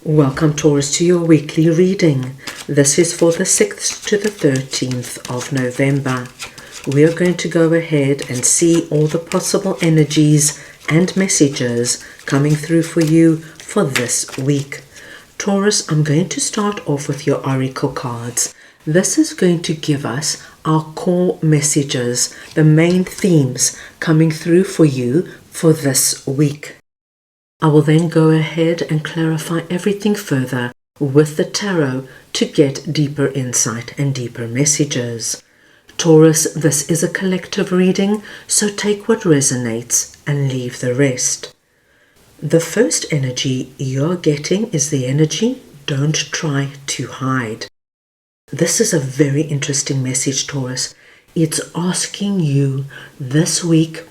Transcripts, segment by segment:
Welcome Taurus to your weekly reading. This is for the 6th to the 13th of November. We are going to go ahead and see all the possible energies and messages coming through for you for this week. Taurus, I'm going to start off with your oracle cards. This is going to give us our core messages, the main themes coming through for you for this week. I will then go ahead and clarify everything further with the tarot to get deeper insight and deeper messages. Taurus, this is a collective reading, so take what resonates and leave the rest. The first energy you're getting is the energy, don't try to hide. This is a very interesting message, Taurus. It's asking you this week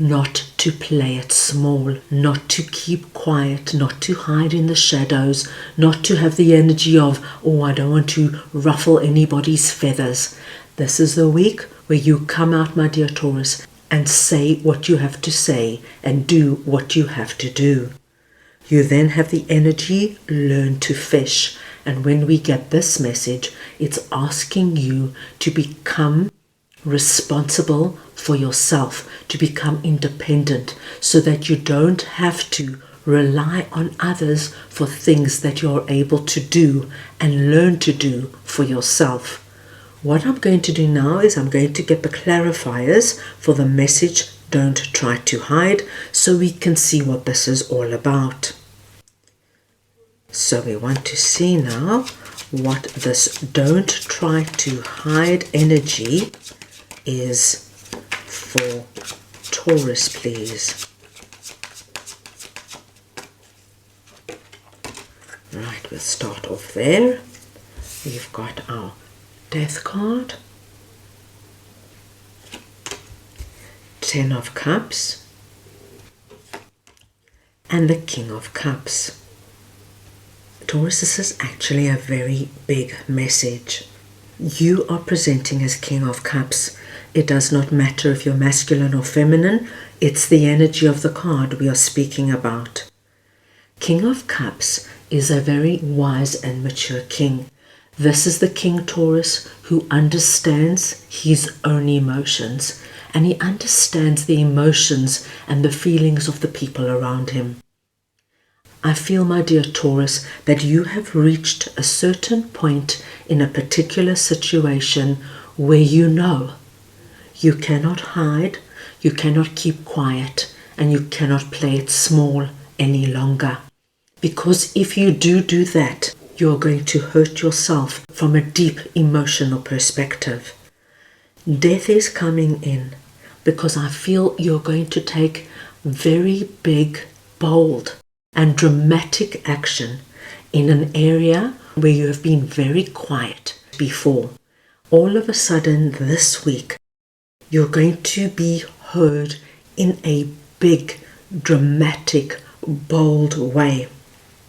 not to play it small, not to keep quiet, not to hide in the shadows, not to have the energy of, oh, I don't want to ruffle anybody's feathers. This is the week where you come out, my dear Taurus, and say what you have to say and do what you have to do. You then have the energy, learn to fish. And when we get this message, it's asking you to become responsible for yourself, to become independent, so that you don't have to rely on others for things that you're able to do and learn to do for yourself. What I'm going to do now is I'm going to get the clarifiers for the message, don't try to hide, so we can see what this is all about. So we want to see now what this don't try to hide energy is for Taurus, please. Right, we'll start off there. We've got our Death card, 10 of Cups, and the King of Cups. Taurus, this is actually a very big message. You are presenting as King of Cups. It does not matter if you're masculine or feminine. It's the energy of the card we are speaking about. King of Cups is a very wise and mature king. This is the King, Taurus, who understands his own emotions, and he understands the emotions and the feelings of the people around him. I feel, my dear Taurus, that you have reached a certain point in a particular situation where you know you cannot hide, you cannot keep quiet, and you cannot play it small any longer. Because if you do that, you're going to hurt yourself from a deep emotional perspective. Death is coming in because I feel you're going to take very big, bold, and dramatic action in an area where you have been very quiet before. All of a sudden this week, you're going to be heard in a big, dramatic, bold way.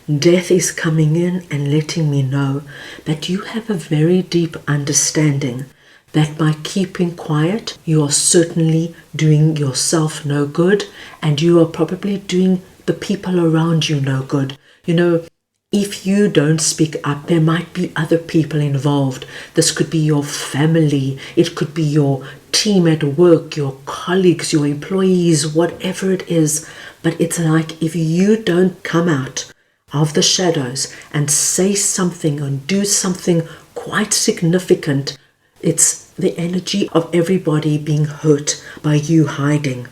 Death is coming in and letting me know that you have a very deep understanding that by keeping quiet, you are certainly doing yourself no good, and you are probably doing the people around you no good. You know, if you don't speak up, there might be other people involved. This could be your family, it could be your team at work, your colleagues, your employees, whatever it is. But it's like if you don't come out of the shadows and say something and do something quite significant, it's the energy of everybody being hurt by you hiding.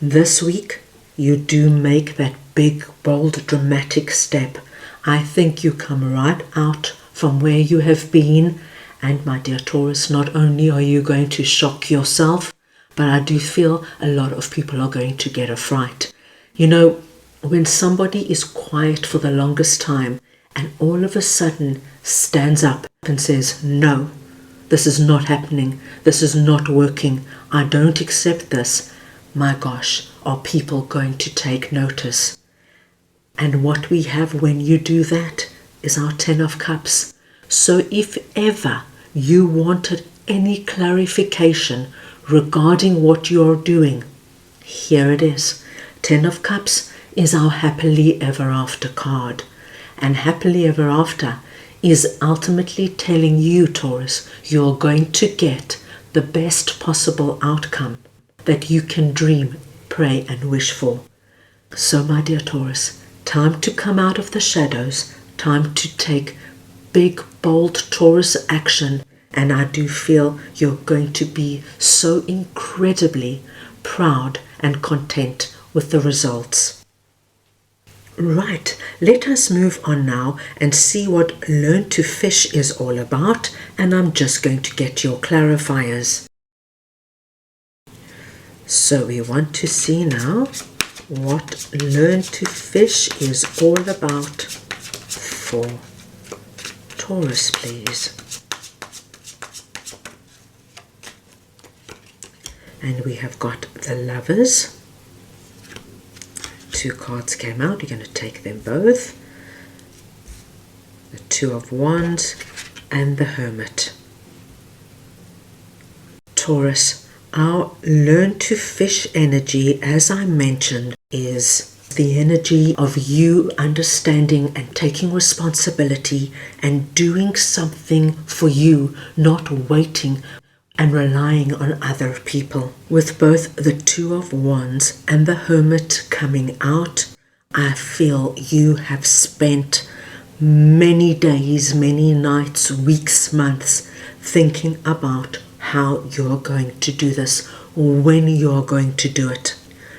This week, you do make that big, bold, dramatic step. I think you come right out from where you have been. And my dear Taurus, not only are you going to shock yourself, but I do feel a lot of people are going to get a fright. You know, when somebody is quiet for the longest time and all of a sudden stands up and says, no, this is not happening, this is not working, I don't accept this, my gosh, are people going to take notice? And what we have when you do that is our 10 of Cups. So if ever you wanted any clarification regarding what you're doing, here it is. 10 of Cups is our happily ever after card. and happily ever after is ultimately telling you, Taurus, you're going to get the best possible outcome that you can dream, pray, and wish for. So, my dear Taurus, time to come out of the shadows, time to take big, bold Taurus action, and I do feel you're going to be so incredibly proud and content with the results. Right, let us move on now and see what Learn to Fish is all about, and I'm just going to get your clarifiers. So we want to see now what Learn to Fish is all about for Taurus, please. And we have got the Lovers. 2 cards came out. You're going to take them both. The 2 of Wands and the Hermit. Taurus, our Learn to Fish energy, as I mentioned, is the energy of you understanding and taking responsibility and doing something for you, not waiting and relying on other people. With both the 2 of Wands and the Hermit coming out, I feel you have spent many days, many nights, weeks, months thinking about how you're going to do this, when you're going to do it.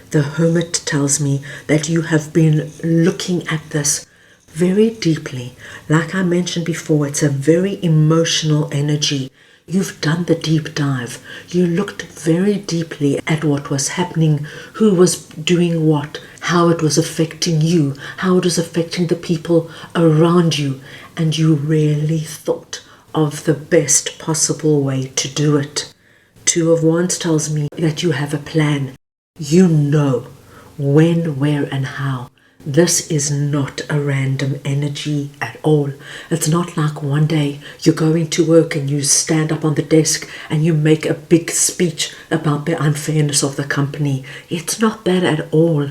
The Hermit tells me that you have been looking at this very deeply. Like I mentioned before, it's a very emotional energy. You've done the deep dive. You looked very deeply at what was happening, who was doing what, how it was affecting you, how it was affecting the people around you, and you really thought of the best possible way to do it. 2 of Wands tells me that you have a plan. You know when, where, and how. This is not a random energy at all. It's not like one day you go into work and you stand up on the desk and you make a big speech about the unfairness of the company. It's not that at all.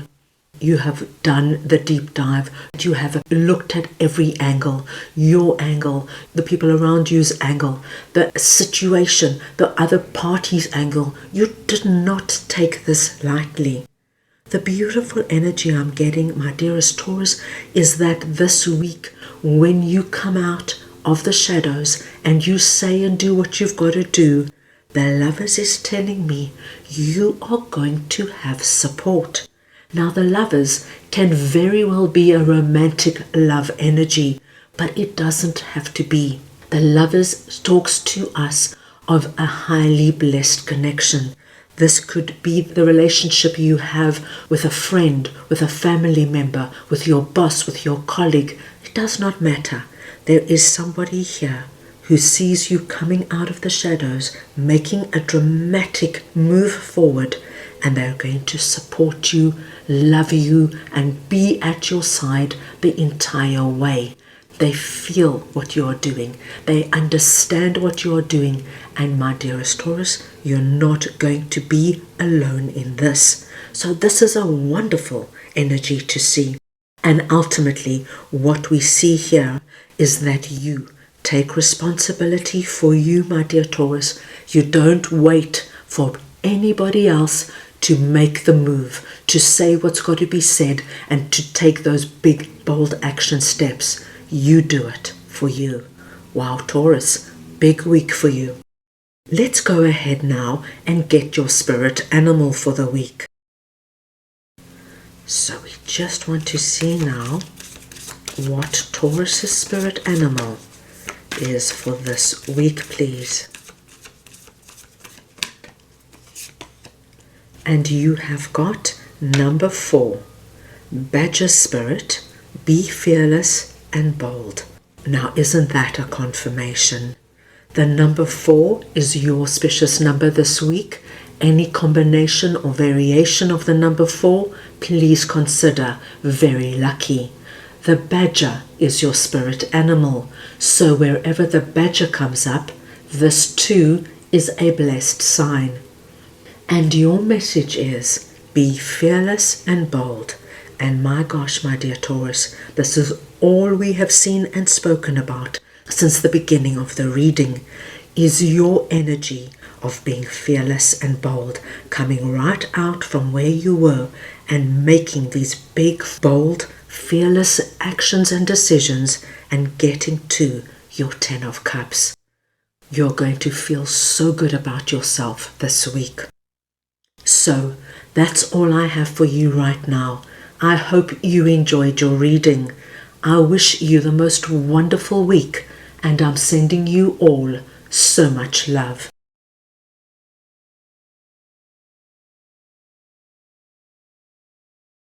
You have done the deep dive. You have looked at every angle, your angle, the people around you's angle, the situation, the other party's angle. You did not take this lightly. The beautiful energy I'm getting, my dearest Taurus, is that this week, when you come out of the shadows and you say and do what you've got to do, the Lovers is telling me you are going to have support. Now, the Lovers can very well be a romantic love energy, but it doesn't have to be. The Lovers talks to us of a highly blessed connection. This could be the relationship you have with a friend, with a family member, with your boss, with your colleague. It does not matter. There is somebody here who sees you coming out of the shadows, making a dramatic move forward, and they're going to support you, love you, and be at your side the entire way. They feel what you're doing. They understand what you're doing. And my dearest Taurus, you're not going to be alone in this. So this is a wonderful energy to see. And ultimately, what we see here is that you take responsibility for you, my dear Taurus. You don't wait for anybody else to make the move, to say what's got to be said, and to take those big, bold action steps. You do it for you. Wow, Taurus, big week for you. Let's go ahead now and get your spirit animal for the week. So we just want to see now what Taurus's spirit animal is for this week, please. And you have got number 4, Badger Spirit, be fearless and bold. Now, isn't that a confirmation? The number 4 is your auspicious number this week. Any combination or variation of the number 4, please consider very lucky. The badger is your spirit animal, so wherever the badger comes up, this too is a blessed sign. And your message is, be fearless and bold. And my gosh, my dear Taurus, this is all we have seen and spoken about since the beginning of the reading is your energy of being fearless and bold, coming right out from where you were and making these big, bold, fearless actions and decisions and getting to your 10 of Cups. You're going to feel so good about yourself this week. So that's all I have for you right now. I hope you enjoyed your reading. I wish you the most wonderful week, and I'm sending you all so much love.